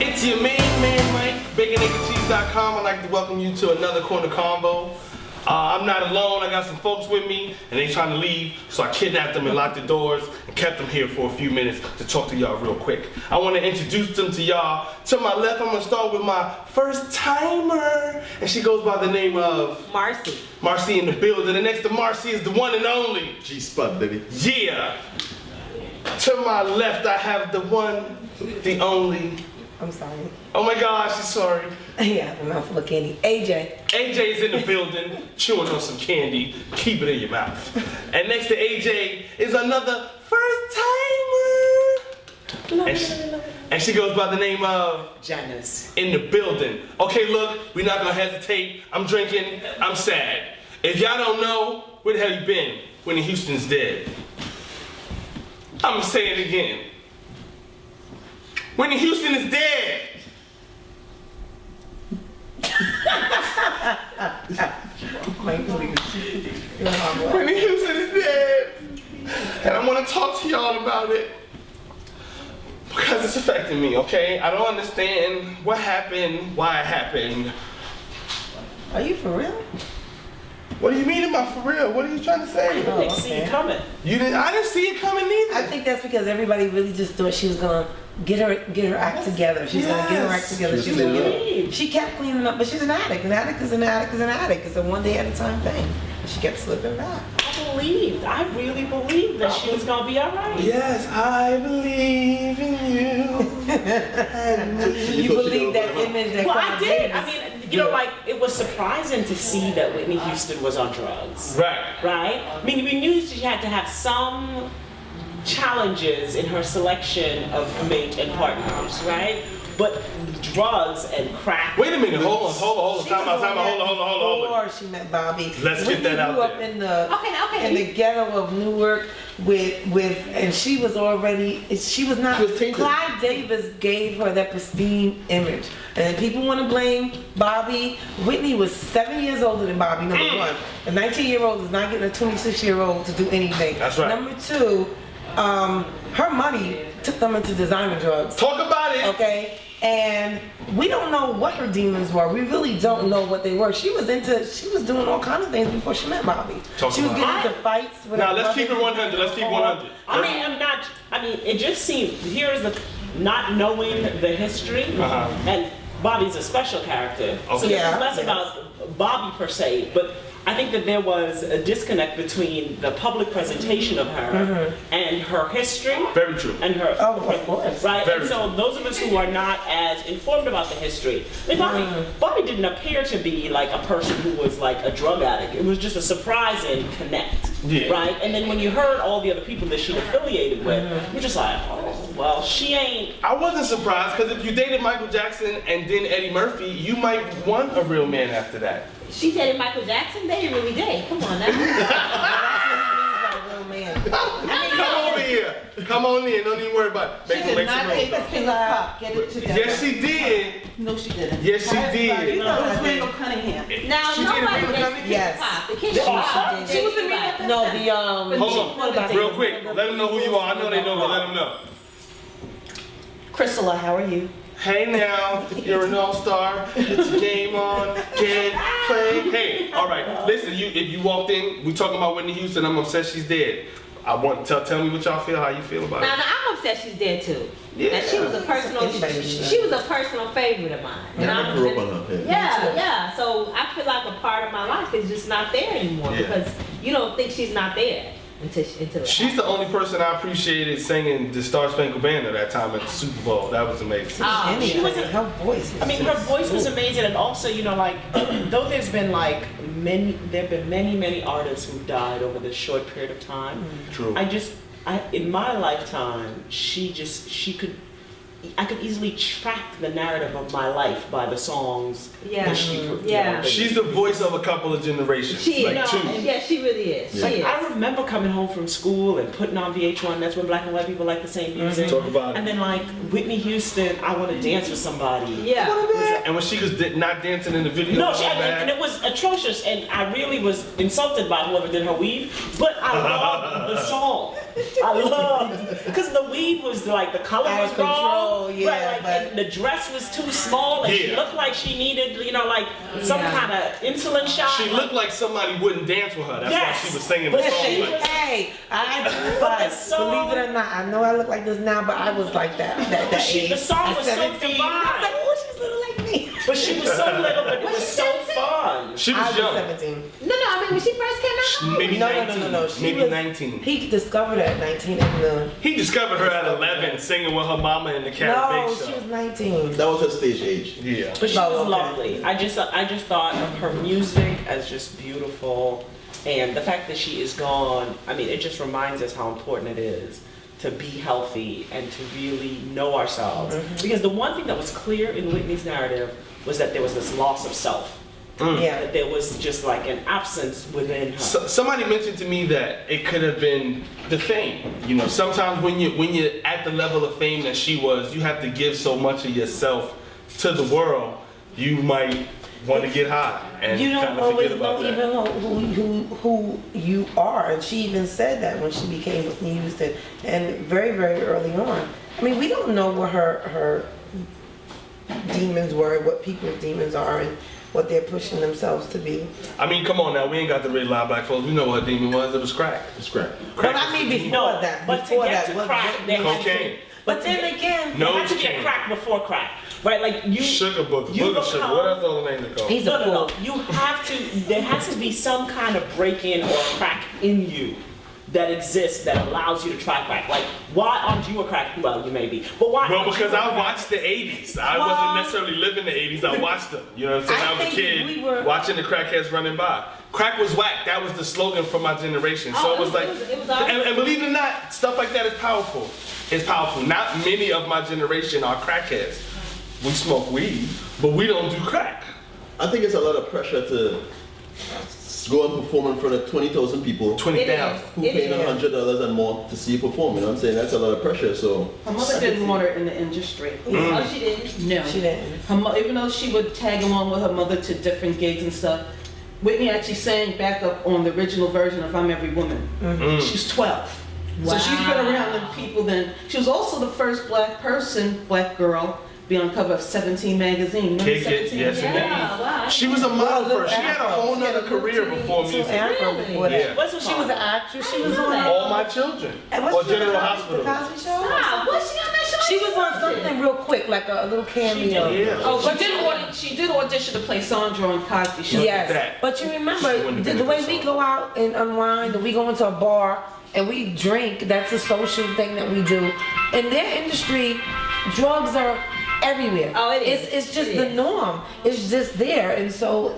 It's your main man, Mike, baconacrecheese.com. I'd like to welcome you to another Corner Convo. I'm not alone, I got some folks with me, and they trying to leave, so I kidnapped them and locked the doors and kept them here for a few minutes to talk to y'all real quick. I want to introduce them to y'all. To my left, I'm going to start with my first timer, and she goes by the name of... Marcy. Marcy in the building, and next to Marcy is the one and only... G-Spot, baby. Yeah. To my left, I have the one, the only... I'm sorry. Oh my gosh, she's sorry. Yeah, I'm out full of candy. AJ. AJ's in the building, chewing on some candy. Keep it in your mouth. And next to AJ is another first timer. And she goes by the name of Janice. In the building. Okay, look, we're not gonna hesitate. I'm drinking. I'm sad. If y'all don't know, where the hell you been? Whitney Houston's dead. I'm gonna say it again. Whitney Houston is dead. Whitney Houston is dead. And I want to talk to y'all about it because it's affecting me, okay? I don't understand what happened, why it happened. Are you for real? What do you mean about for real? What are you trying to say? I didn't see it coming. I didn't see it coming either. I think that's because everybody really just thought she was gonna get her act together. She's gonna get her act together. She kept cleaning up, but she's an addict. An addict is an addict is an addict. It's a one day at a time thing. She kept slipping back. I really believed that she was gonna be all right. Yes, I believe in you. You believe that image that Well, I did. I mean, you know, like, it was surprising to see that Whitney Houston was on drugs. Right. Right? I mean, we knew she had to have some challenges in her selection of mate and partners, right? But drugs and crack. Wait a minute, hold on, time out, hold on. Before she met Bobby. Let's get that out there. there. Whitney grew up in the ghetto of Newark and she was already, she was not, Clive Davis gave her that pristine image. And people want to blame Bobby. Whitney was 7 years older than Bobby, number one. A 19-year-old is not getting a 26-year-old to do anything. That's right. Number two, her money took them into designer drugs. Talk about it. Okay? And we don't know what her demons were. We really don't know what they were. She was doing all kinds of things before she met Bobby. She was getting into fights with Now let's keep it 100. Let's keep 100. I mean, it just seemed, here's the, not knowing the history, and Bobby's a special character. Okay. So this is less about Bobby per se, but I think that there was a disconnect between the public presentation of her and her history. Very true. And her, of course. Right? Very and so those of us who are not as informed about the history, I mean, Bobby didn't appear to be like a person who was like a drug addict. It was just a surprising connect, right? And then when you heard all the other people that she affiliated with, you're just like, oh, well, she ain't. I wasn't surprised because if you dated Michael Jackson and then Eddie Murphy, you might want a real man after that. She dated Michael Jackson? They didn't really date. Come on now. Come over here. Come on in. Don't even worry about it. She did not take a single pop. Get it together. Yes, she did. No, she didn't. Yes, she did. You know, it was Randall Cunningham. Now, She did nobody it, dated Yes. Pop. The kid she was did. Hold on, real quick. Let them know who you are. I know they know, but let them know. Crystal, how are you? Hey now, you're an all-star. Get your game on. Get play. Hey, all right. Listen, if you walked in, we talking about Whitney Houston. I'm upset she's dead. I want tell me what y'all feel. How you feel about it? Now, I'm upset she's dead too. Yeah. And she was a personal. She was a personal favorite of mine. I grew up on her. Yeah. So I feel like a part of my life is just not there anymore because you don't think she's not there until She's the only person I appreciated singing the Star Spangled Banner that time at the Super Bowl. That was amazing. She wasn't. Her voice. I mean, her voice was amazing, and also, you know, like, though there's been like there've been many artists who've died over this short period of time. True. In my lifetime, I could easily track the narrative of my life by the songs that she She's the voice of a couple of generations. She like is. two. Yeah, she really is. Yeah. She is. I remember coming home from school and putting on VH1. That's when black and white people like the same music. Talk about it. And then like Whitney Houston, I Want to Dance with Somebody. Yeah. And when she was not dancing in the video, No, and it was atrocious, and I really was insulted by whoever did her weave. But I loved the song. I loved because the weave was like the color was wrong, yeah, right, like, but and the dress was too small, and she Yeah. looked like she needed, like some kind of insulin shot. She looked like somebody wouldn't dance with her. That's Yes. why she was singing the But song. she Like, was- hey, I identify. song- Believe it or not, I know I look like this now, but I was like that age. The song At was so 17, divine. I was like, oh, she's little like me. But she was so little, but it was so fun. she I was was young. 17. No, I mean when she first came out. Maybe No, 19. no. She Maybe was, 19. He discovered her at 19 and the. He discovered her at 11 singing with her mama in the Caribbean No, show. she was 19. That was her stage age. Yeah. But she Oh, was okay. lovely. I just thought of her music as just beautiful, and the fact that she is gone. I mean, it just reminds us how important it is to be healthy and to really know ourselves. Because the one thing that was clear in Whitney's narrative was that there was this loss of self. Yeah. That there was just like an absence within her. Somebody mentioned to me that it could have been the fame. Sometimes when you're at the level of fame that she was, you have to give so much of yourself to the world. You might want to get high and You don't kind of always forget about know that. even who you are, and she even said that when she became Whitney Houston, and very, very early on. I mean, we don't know what her demons were, what people's demons are, and what they're pushing themselves to be. I mean, come on now, we ain't got to really lie black folks. We know what her demon was. It was crack. It's crap. Crack But I was mean, the demon. before No, that, but to before get that, to crack, they had to- Cocaine. But then again, You have to Nose get cane. crack before crack, right? Like you. Sugar booger. you Booger sugar. become- What else all the names are called? he's No, a no, no. fool. You have to. There has to be some kind of break-in or crack in you that exists that allows you to try crack. Like, why aren't you a crack? Well, you may be, but why? Well, aren't because you a I crack? watched the 80s. I Well- wasn't necessarily living the 80s. I watched them. You know what I'm saying? I I was a think kid we were- watching the crackheads running by. Crack was whack. That was the slogan for my generation. So it was like, it was awesome. and believe it or not, stuff like that is powerful. It's powerful. Not many of my generation are crackheads. We smoke weed, but we don't do crack. I think it's a lot of pressure to go and perform in front of 20,000 people 20,000. who paid $100 and more to see you perform. You know what I'm saying? That's a lot of pressure. So Her mother didn't want her in the industry. Oh, she didn't. No. She didn't. Even though she would tag along with her mother to different gigs and stuff, Whitney actually sang backup on the original version of I'm Every Woman. She's 12. So she's been around them people then. She was also the first black girl, be on the cover of 17 magazine. Remember Kick it, 17? yes Yeah, indeed. wow. She was a model Well, first. She had a whole nother career before music. Afro before that. Yeah. Wasn't She was an actress. She was know on that. All My Children. And Or what's she on General the Hospital. Cosby Show? Wow, was she on that show? She was on something real quick, like a little cameo. Yeah. Oh, she did audition to play Sandra on Cosby Show. Yes, that. but you She remember wouldn't have the been a way good we song. go out and unwind, and we go into a bar and we drink. That's a social thing that we do. In their industry, drugs are everywhere. Oh, it is. It's just It the is. norm. It's just there, and so.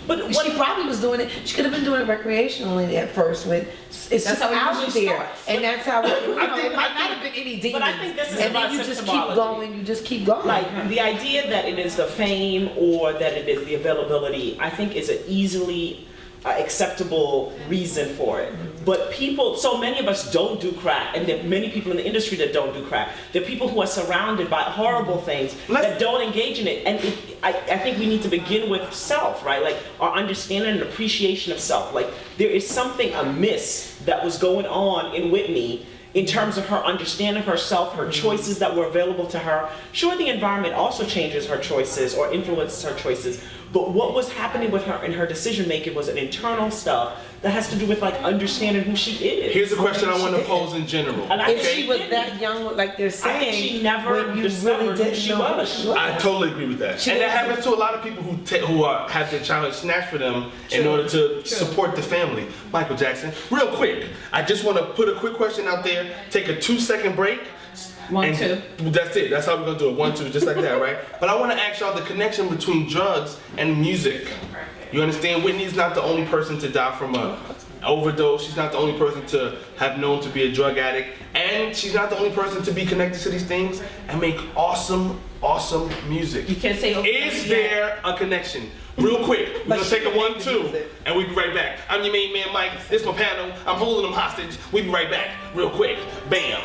But She probably was doing it. She could have been doing it recreationally at first. It's That's just how it out usually there, starts. and that's how it think- might not have been any demons. But I think this is and about then you just keep symptomology. going. You just keep going. like the idea that it is the fame or that it is the availability, I think is an easily acceptable reason for it. But people, so many of us don't do crack, and there are many people in the industry that don't do crack. There are people who are surrounded by horrible things that don't engage in it. And I think we need to begin with self, right? Like our understanding and appreciation of self. Like there is something amiss that was going on in Whitney in terms of her understanding herself, her choices that were available to her. Sure, the environment also changes her choices or influences her choices, but what was happening with her in her decision making was an internal stuff that has to do with like understanding who she is. Here's a question I want to pose in general. And I if think she was didn't. that young, like they're I saying, think she never when you discovered really who didn't she know who was. she was. I totally agree with that. She And that wasn't- happens to a lot of people who have their childhood snatched for them in order to support the family. Michael Jackson. Real quick, I just want to put a quick question out there. Take a 2-second break. 1, and 2. That's it. That's how we're gonna do it. 1, 2, just like that, right? But I want to ask y'all the connection between drugs and music. You understand? Whitney's not the only person to die from a overdose. She's not the only person to have known to be a drug addict, and she's not the only person to be connected to these things and make awesome music. You can't say Is there a connection? Real quick, we're gonna take a 1, 2, and we'll be right back. I'm your main man, Mike. This is my panel. I'm holding them hostage. We'll be right back. Real quick. Bam.